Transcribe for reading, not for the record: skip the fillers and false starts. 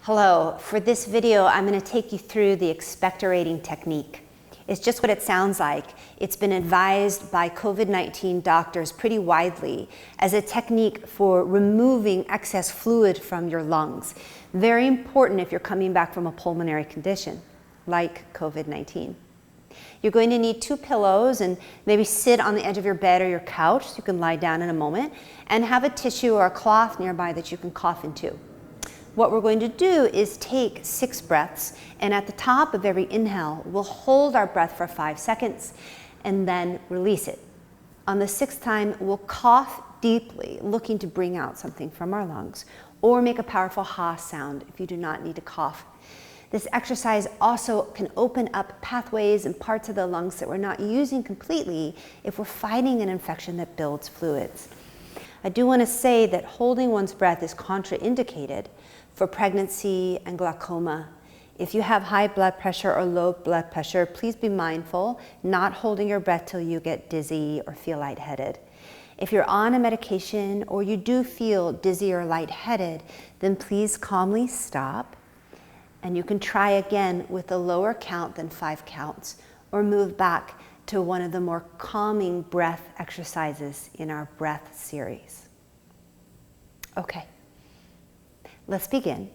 Hello, for this video I'm going to take you through the expectorating technique. It's just what it sounds like. It's been advised by COVID-19 doctors pretty widely as a technique for removing excess fluid from your lungs. Very important if you're coming back from a pulmonary condition like COVID-19. You're going to need 2 pillows and maybe sit on the edge of your bed or your couch so you can lie down in a moment and have a tissue or a cloth nearby that you can cough into. What we're going to do is take 6 breaths, and at the top of every inhale, we'll hold our breath for 5 seconds and then release it. On the 6th time, we'll cough deeply, looking to bring out something from our lungs, or make a powerful ha sound if you do not need to cough. This exercise also can open up pathways and parts of the lungs that we're not using completely if we're fighting an infection that builds fluids. I do want to say that holding one's breath is contraindicated for pregnancy and glaucoma. If you have high blood pressure or low blood pressure, please be mindful not holding your breath till you get dizzy or feel lightheaded. If you're on a medication or you do feel dizzy or lightheaded, then please calmly stop, and you can try again with a lower count than 5 counts, or move back to one of the more calming breath exercises in our breath series. Okay, let's begin.